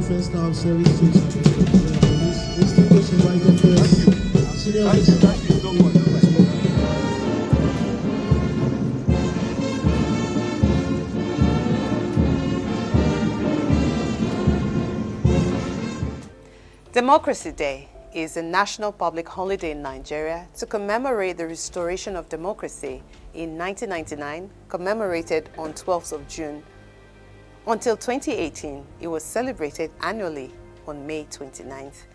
first half series 2 championship. Distinguished invited guests, senior visitors. Democracy Day is a national public holiday in Nigeria to commemorate the restoration of democracy in 1999, commemorated on 12th of June. Until 2018, it was celebrated annually on May 29th.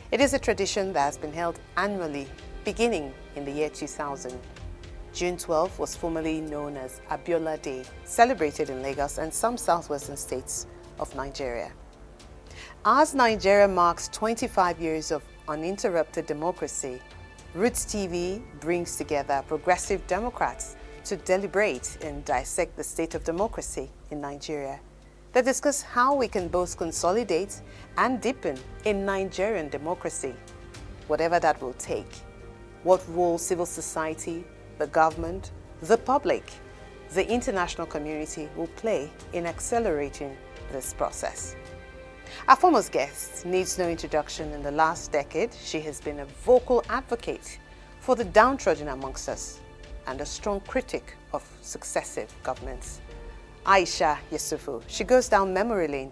It is a tradition that has been held annually beginning in the year 2000. June 12th was formerly known as Abiola Day, celebrated in Lagos and some southwestern states of Nigeria. As Nigeria marks 25 years of uninterrupted democracy, Roots TV brings together progressive Democrats to deliberate and dissect the state of democracy in Nigeria. They discuss how we can both consolidate and deepen in Nigerian democracy, whatever that will take. What role civil society, the government, the public, the international community will play in accelerating this process. Our foremost guest needs no introduction. In the last decade, she has been a vocal advocate for the downtrodden amongst us and a strong critic of successive governments. AishaYesufu, she goes down memory lane,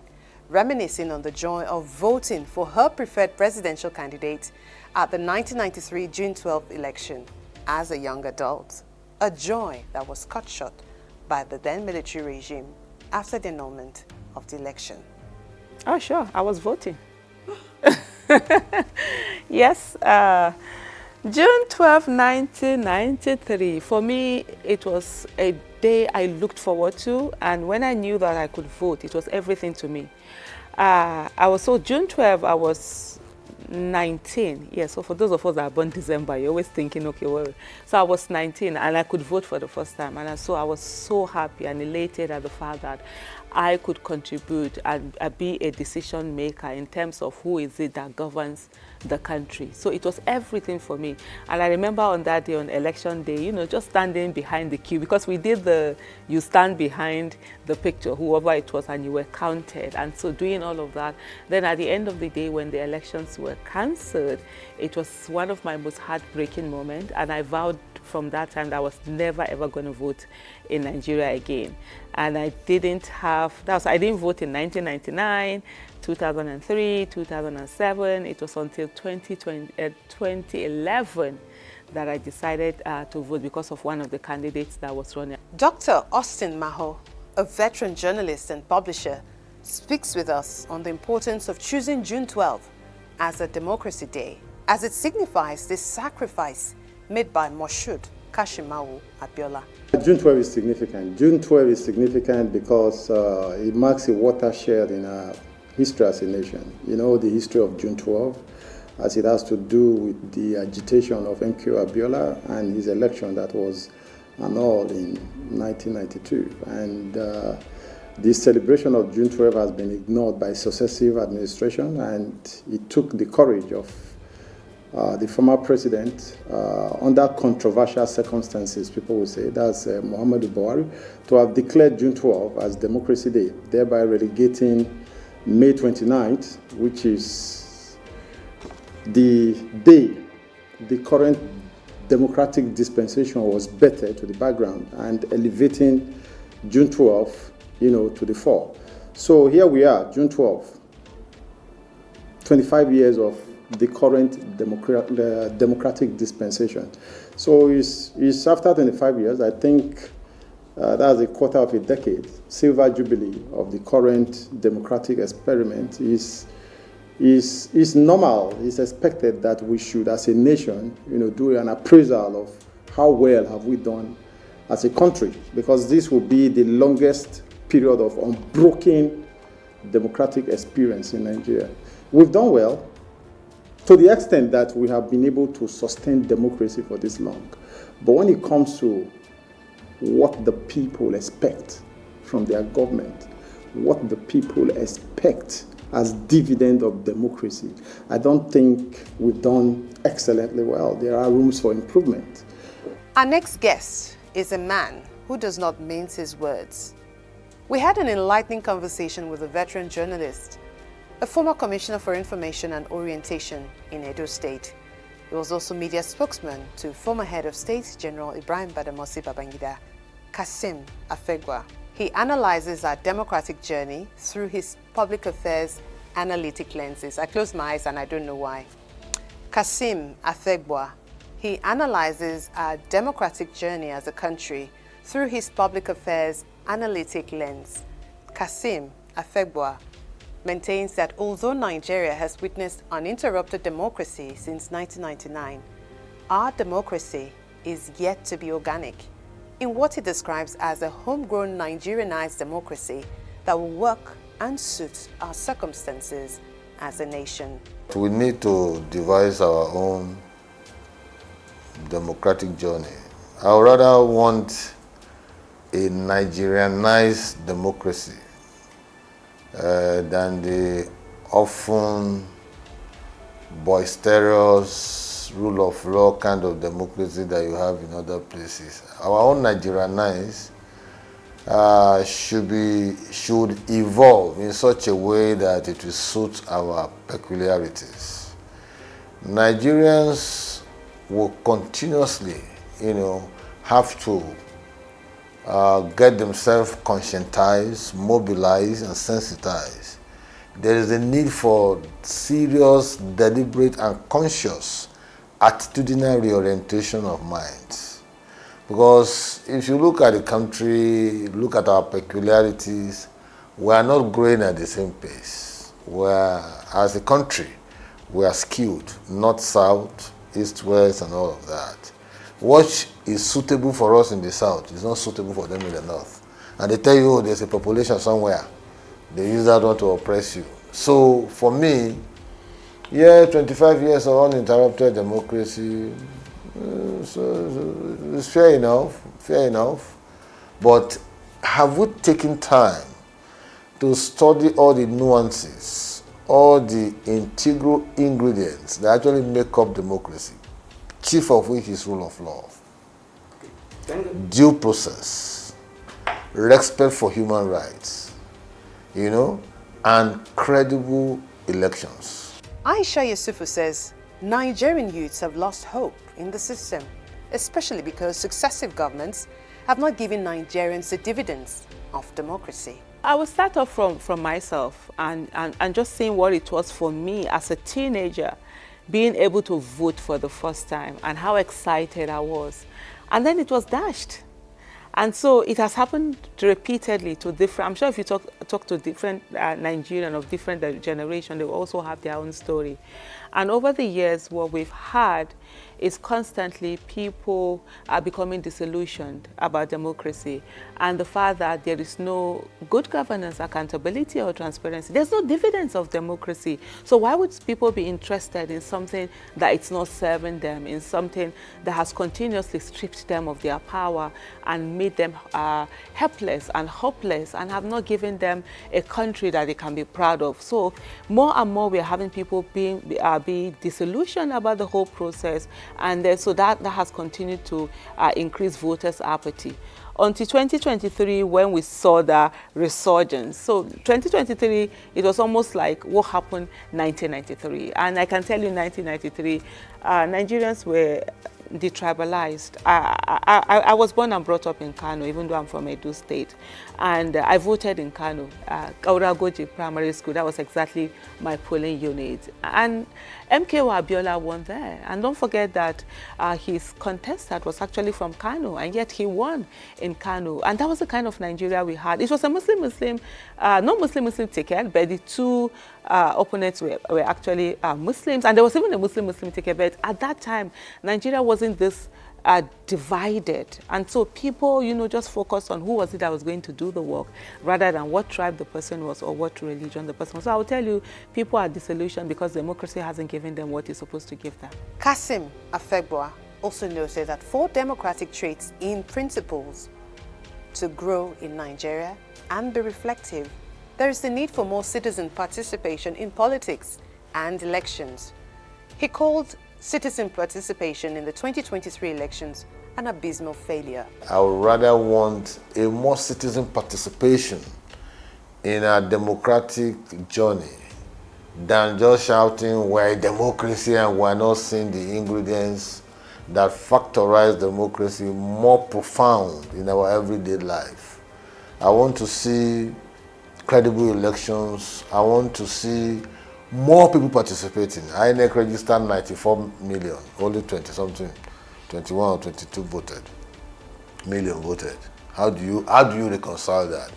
reminiscing on the joy of voting for her preferred presidential candidate at the 1993 June 12th election as a young adult, a joy that was cut short by the then military regime after the annulment of the election. Oh, sure. I was voting. Yes. June 12, 1993. For me, it was a day I looked forward to. And when I knew that I could vote, it was everything to me. June 12, I was 19. Yeah, so for those of us that are born December, you're always thinking, okay, well, so I was 19 and I could vote for the first time. And so I was so happy and elated at the fact that I could contribute and be a decision maker in terms of who is it that governs the country. So it was everything for me. And I remember on that day, on election day, you know, just standing behind the queue, because we did you stand behind the picture, whoever it was, and you were counted. And so doing all of that, then at the end of the day, when the elections were cancelled, it was one of my most heartbreaking moments. And I vowed from that time that I was never ever going to vote in Nigeria again. And I didn't vote in 1999, 2003, 2007. It was until 2011 that I decided to vote because of one of the candidates that was running. Dr. Austin Maho, a veteran journalist and publisher, speaks with us on the importance of choosing June 12 as a Democracy Day, as it signifies this sacrifice made by Moshood Kashimawo Abiola. June 12 is significant. June 12 is significant because it marks a watershed in our history as a nation. You know the history of June 12, as it has to do with the agitation of MK Abiola and his election that was annulled in 1992. And this celebration of June 12 has been ignored by successive administration, and it took the courage of the former president, under controversial circumstances, people will say, that's Muhammadu Buhari, to have declared June 12 as Democracy Day, thereby relegating May 29th, which is the day the current democratic dispensation was better, to the background, and elevating June 12, to the fore. So here we are, June 12, 25 years of the current democratic dispensation. So it's after 25 years, I think that's a quarter of a decade, silver jubilee of the current democratic experiment is normal. It's expected that we should, as a nation, do an appraisal of how well have we done as a country, because this will be the longest period of unbroken democratic experience in Nigeria. We've done well, to the extent that we have been able to sustain democracy for this long. But when it comes to what the people expect from their government, what the people expect as dividend of democracy, I don't think we've done excellently well. There are rooms for improvement. Our next guest is a man who does not mince his words. We had an enlightening conversation with a veteran journalist a former Commissioner for Information and Orientation in Edo State. He was also media spokesman to former Head of State General Ibrahim Badamasi Babangida, Kasim Afegwa. He analyzes our democratic journey through his public affairs analytic lenses. I close my eyes and I don't know why. Kasim Afegwa. He analyzes our democratic journey as a country through his public affairs analytic lens. Kasim Afegwa maintains that although Nigeria has witnessed uninterrupted democracy since 1999, our democracy is yet to be organic in what he describes as a homegrown Nigerianized democracy that will work and suit our circumstances as a nation. We need to devise our own democratic journey. I would rather want a Nigerianized democracy than the often boisterous rule of law kind of democracy that you have in other places. Our own Nigerianized should evolve in such a way that it will suit our peculiarities. Nigerians will continuously, have to get themselves conscientized, mobilized, and sensitized. There is a need for serious, deliberate, and conscious attitudinal reorientation of minds. Because if you look at the country, look at our peculiarities, we are not growing at the same pace. As a country, we are skewed, north, south, east, west, and all of that. What is suitable for us in the south is not suitable for them in the north. And they tell you, oh, there's a population somewhere. They use that one to oppress you. So for me, 25 years of uninterrupted democracy, so it's fair enough. But have we taken time to study all the nuances, all the integral ingredients that actually make up democracy, chief of which is rule of law, due process, respect for human rights, and credible elections? AishaYesufu says Nigerian youths have lost hope in the system, especially because successive governments have not given Nigerians the dividends of democracy. I will start off from myself and just seeing what it was for me as a teenager, being able to vote for the first time and how excited I was. And then it was dashed. And so it has happened repeatedly to different, I'm sure if you talk to different Nigerians of different generation, they will also have their own story. And over the years, what we've had is constantly people are becoming disillusioned about democracy and the fact that there is no good governance, accountability, or transparency. There's no dividends of democracy. So why would people be interested in something that it's not serving them, in something that has continuously stripped them of their power and made them helpless and hopeless and have not given them a country that they can be proud of? So more and more we are having people be disillusioned about the whole process, and then, so that has continued to increase voters' apathy. Until 2023, when we saw the resurgence. So 2023, it was almost like what happened 1993. And I can tell you 1993, Nigerians were detribalized. I was born and brought up in Kano, even though I'm from Edo State. And I voted in Kano, Kauragoji Primary School. That was exactly my polling unit. And MKO Abiola won there. And don't forget that his contestant was actually from Kano, and yet he won in Kano. And that was the kind of Nigeria we had. It was a Muslim-Muslim, not Muslim-Muslim ticket, but the two opponents were actually Muslims. And there was even a Muslim-Muslim ticket, but at that time, Nigeria wasn't this divided. And so people, just focused on who was it that was going to do the work rather than what tribe the person was or what religion the person was. So I will tell you, people are disillusioned because democracy hasn't given them what it's supposed to give them. Kasim Afegwa also noted that for democratic traits in principles to grow in Nigeria and be reflective, there is the need for more citizen participation in politics and elections. He called citizen participation in the 2023 elections an abysmal failure. I would rather want a more citizen participation in our democratic journey than just shouting we're a democracy and we're not seeing the ingredients that factorize democracy more profound in our everyday life. I want to see credible elections. I want to see more people participating. INEC registered 94 million, only 20 something, 21 or 22 million voted. How do you reconcile that?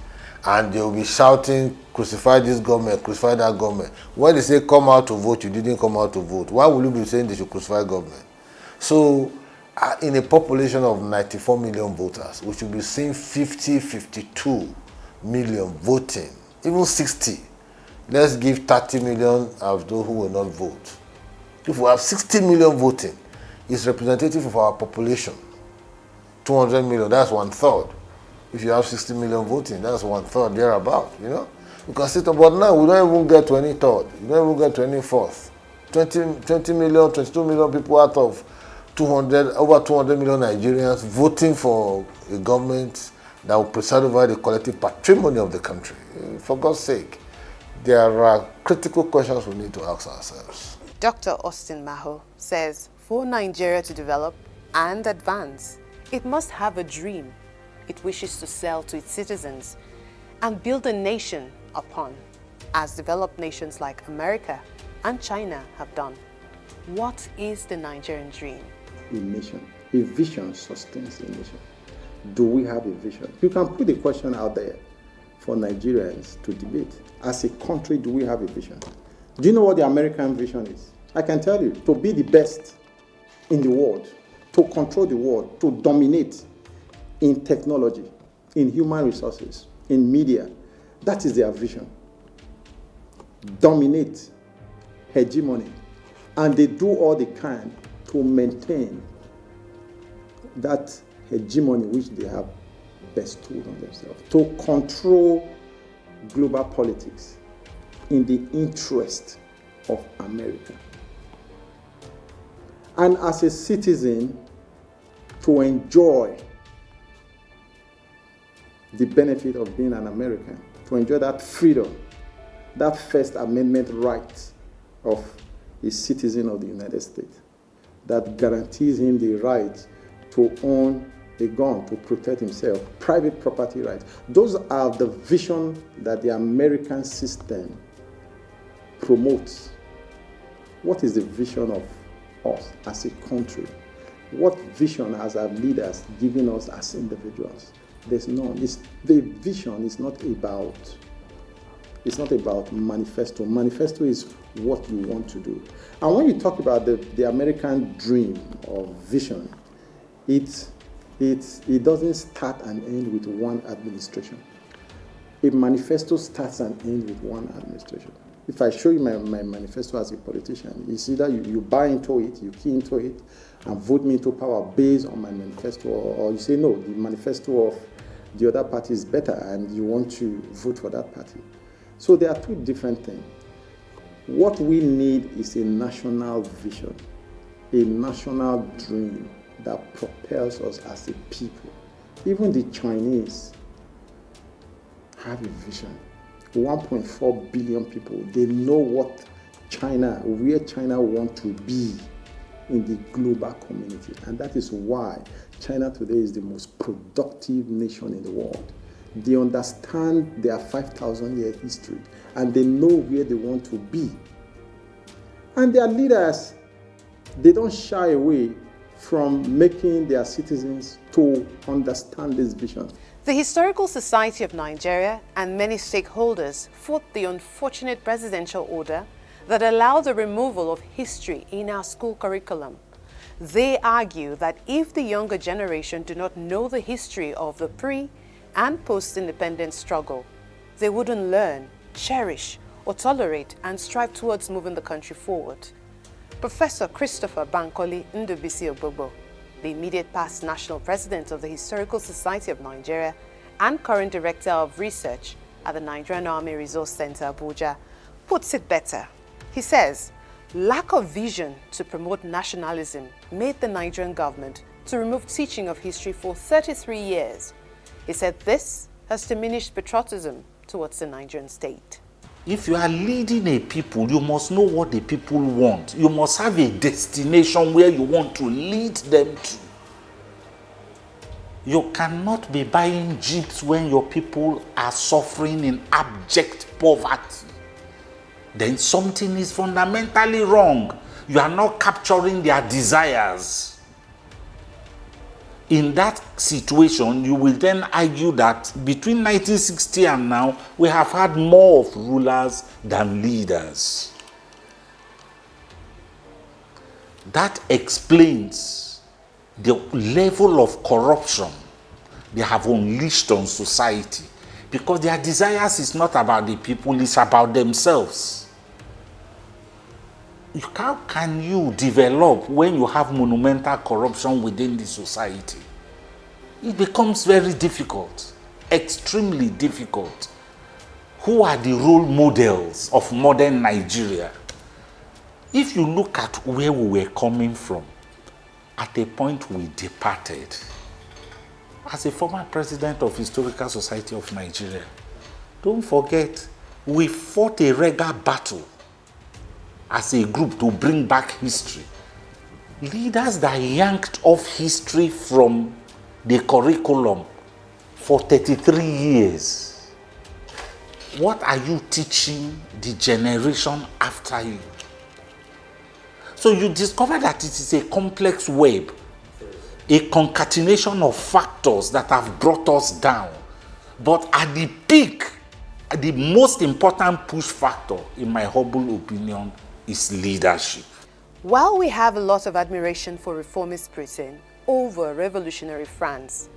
And they'll be shouting, crucify this government, crucify that government. When they say come out to vote, you didn't come out to vote. Why will you be saying they should crucify government? So in a population of 94 million voters, we should be seeing 50, 52 million voting, even 60. Let's give 30 million of those who will not vote. If we have 60 million voting, it's representative of our population. 200 million, that's 1/3. If you have 60 million voting, that's 1/3 thereabout, you know. You can sit about now, we don't even get to any third, we don't even get to any fourth. 20 million, 22 million people out of over 200 million Nigerians voting for a government that will preside over the collective patrimony of the country. For God's sake, there are critical questions we need to ask ourselves. Dr. Austin Maho says for Nigeria to develop and advance, it must have a dream it wishes to sell to its citizens and build a nation upon, as developed nations like America and China have done. What is the Nigerian dream? A nation. A vision sustains a nation. Do we have a vision? You can put the question out there for Nigerians to debate. As a country, do we have a vision? Do you know what the American vision is? I can tell you, to be the best in the world, to control the world, to dominate in technology, in human resources, in media. That is their vision. Dominate, hegemony. And they do all they can to maintain that hegemony which they have bestowed on themselves. To control global politics in the interest of America. And as a citizen, to enjoy the benefit of being an American, to enjoy that freedom, that First Amendment right of a citizen of the United States that guarantees him the right to own a gun to protect himself, private property rights. Those are the vision that the American system promotes. What is the vision of us as a country? What vision has our leaders given us as individuals? There's none. The vision is not about manifesto. Manifesto is what you want to do. And when you talk about the American dream or vision, it doesn't start and end with one administration. A manifesto starts and ends with one administration. If I show you my manifesto as a politician, it's either you buy into it, you key into it, and vote me into power based on my manifesto, or you say, no, the manifesto of the other party is better, and you want to vote for that party. So there are two different things. What we need is a national vision, a national dream that propels us as a people. Even the Chinese have a vision. 1.4 billion people, they know where China wants to be in the global community. And that is why China today is the most productive nation in the world. They understand their 5,000-year history, and they know where they want to be. And their leaders, they don't shy away from making their citizens to understand this vision. The Historical Society of Nigeria and many stakeholders fought the unfortunate presidential order that allowed the removal of history in our school curriculum. They argue that if the younger generation do not know the history of the pre- and post-independence struggle, they wouldn't learn, cherish, or tolerate and strive towards moving the country forward. Professor Christopher Bankole Ndubisi-Ogbogbo, the immediate past national president of the Historical Society of Nigeria and current director of research at the Nigerian Army Resource Center, Abuja, puts it better. He says, lack of vision to promote nationalism made the Nigerian government to remove teaching of history for 33 years. He said this has diminished patriotism towards the Nigerian state. If you are leading a people, you must know what the people want. You must have a destination where you want to lead them to. You cannot be buying jeeps when your people are suffering in abject poverty. Then something is fundamentally wrong. You are not capturing their desires. In that situation, you will then argue that between 1960 and now, we have had more of rulers than leaders. That explains the level of corruption they have unleashed on society, because their desires is not about the people, it's about themselves. How can you develop when you have monumental corruption within the society? It becomes very difficult, extremely difficult. Who are the role models of modern Nigeria? If you look at where we were coming from, at a point we departed. As a former president of Historical Society of Nigeria, don't forget, we fought a regal battle as a group to bring back history. Leaders that yanked off history from the curriculum for 33 years. What are you teaching the generation after you? So you discover that it is a complex web, a concatenation of factors that have brought us down. But at the peak, the most important push factor, in my humble opinion, is leadership. While we have a lot of admiration for reformist Britain over revolutionary France,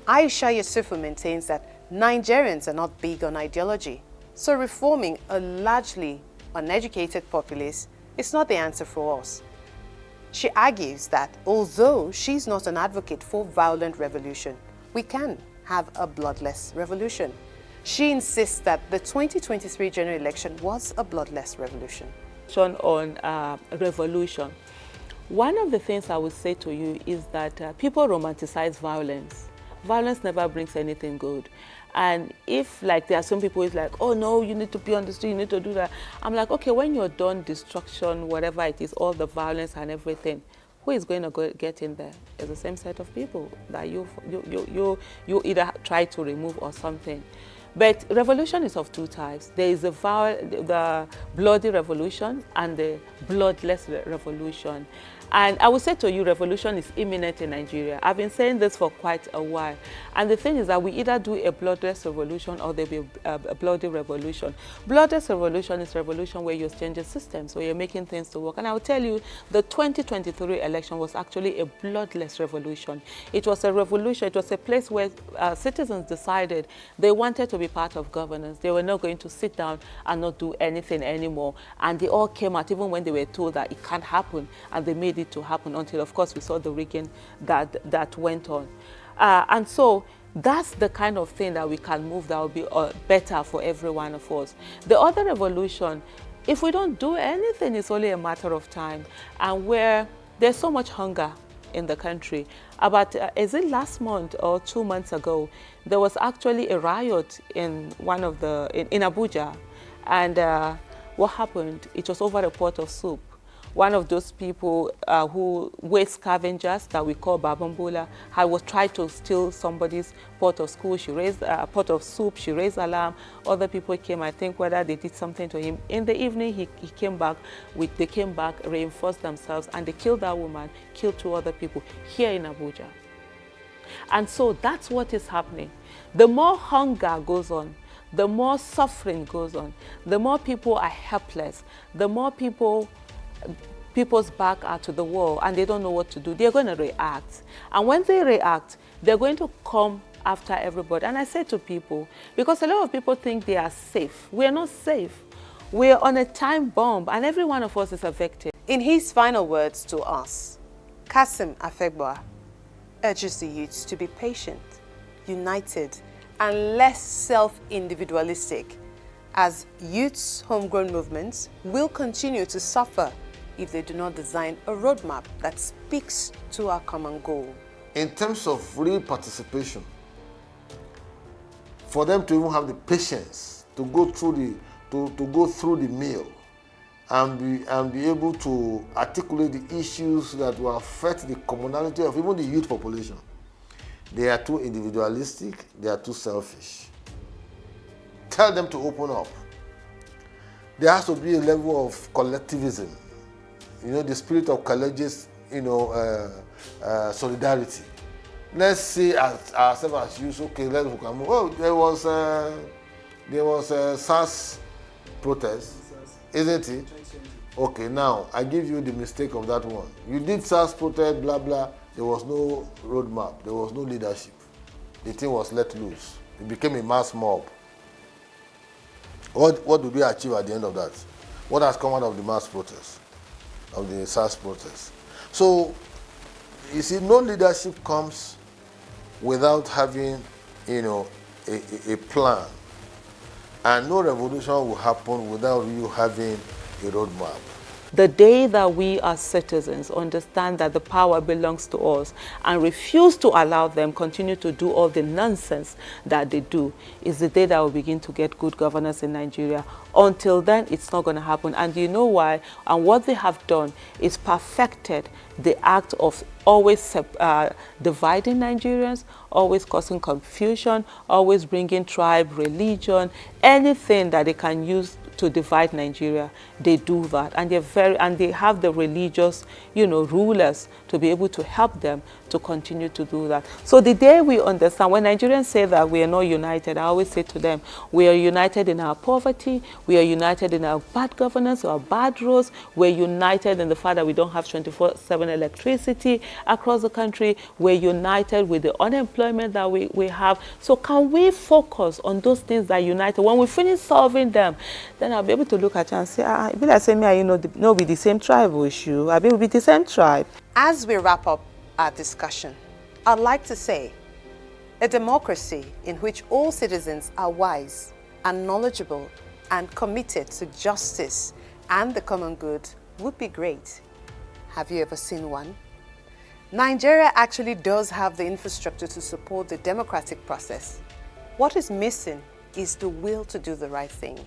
AishaYesufu maintains that Nigerians are not big on ideology, so reforming a largely uneducated populace is not the answer for us. She argues that although she's not an advocate for violent revolution, we can have a bloodless revolution. She insists that the 2023 general election was a bloodless revolution. On revolution, one of the things I would say to you is that people romanticize violence. Violence never brings anything good. And if, like, there are some people who's like, oh no, you need to be on the street, you need to do that. I'm like, okay, when you're done destruction, whatever it is, all the violence and everything, who is going to get in there? It's the same set of people that you either try to remove or something. But revolution is of two types. There is the bloody revolution and the bloodless revolution. And I would say to you, revolution is imminent in Nigeria. I've been saying this for quite a while. And the thing is that we either do a bloodless revolution or there'll be a bloody revolution. Bloodless revolution is revolution where you're changing systems, where you're making things to work. And I will tell you, the 2023 election was actually a bloodless revolution. It was a revolution. It was a place where citizens decided they wanted to be part of governance. They were not going to sit down and not do anything anymore. And they all came out, even when they were told that it can't happen, and they made it to happen until, of course, we saw the rigging that went on. And so that's the kind of thing that we can move that will be better for every one of us. The other revolution, if we don't do anything, it's only a matter of time. And where there's so much hunger in the country. About, is it last month or 2 months ago, there was actually a riot in in Abuja. And what happened? It was over a pot of soup. One of those people who waste scavengers that we call Babambola was tried to steal somebody's pot of school. She raised a pot of soup. She raised alarm. Other people came. I think whether they did something to him. In the evening, he came back. They came back, reinforced themselves, and they killed that woman, killed 2 other people here in Abuja. And so that's what is happening. The more hunger goes on, the more suffering goes on, the more people are helpless, the more people's back are to the wall and they don't know what to do. They're going to react. And when they react, they're going to come after everybody. And I say to people, because a lot of people think they are safe. We are not safe. We are on a time bomb, and every one of us is a victim. In his final words to us, Kasim Afegboa urges the youths to be patient, united, and less self-individualistic, as youths' homegrown movements will continue to suffer if they do not design a roadmap that speaks to our common goal. In terms of real participation, for them to even have the patience to go through the to go through the mill and be able to articulate the issues that will affect the commonality of even the youth population. They are too individualistic, they are too selfish. Tell them to open up. There has to be a level of collectivism, the spirit of collegiate, solidarity. Let's see ourselves as youth. Okay, let's look at. Oh, there was a SARS protest, isn't it? Okay, now I give you the mistake of that one. You did SARS protest, blah blah. There was no roadmap. There was no leadership. The thing was let loose. It became a mass mob. What did we achieve at the end of that? What has come out of the mass protest, of the SARS protest? So, you see, no leadership comes without having, a plan. And no revolution will happen without you having a roadmap. The day that we as citizens understand that the power belongs to us and refuse to allow them continue to do all the nonsense that they do is the day that we begin to get good governance in Nigeria. Until then, it's not going to happen. And you know why? And what they have done is perfected the act of always dividing Nigerians, always causing confusion, always bringing tribe, religion, anything that they can use to divide Nigeria. They do that, and they have the religious, rulers to be able to help them to continue to do that. So the day we understand, when Nigerians say that we are not united, I always say to them, we are united in our poverty, we are united in our bad governance, our bad roads, we're united in the fact that we don't have 24/7 electricity across the country, we're united with the unemployment that we have. So can we focus on those things that unite? When we finish solving them, then I'll be able to look at you and say, it be like saying me, no, be the same tribe issue. I will be the same tribe. As we wrap up our discussion, I'd like to say, a democracy in which all citizens are wise and knowledgeable and committed to justice and the common good would be great. Have you ever seen one? Nigeria actually does have the infrastructure to support the democratic process. What is missing is the will to do the right thing.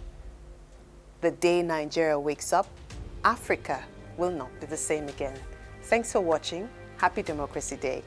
The day Nigeria wakes up, Africa will not be the same again. Thanks for watching. Happy Democracy Day.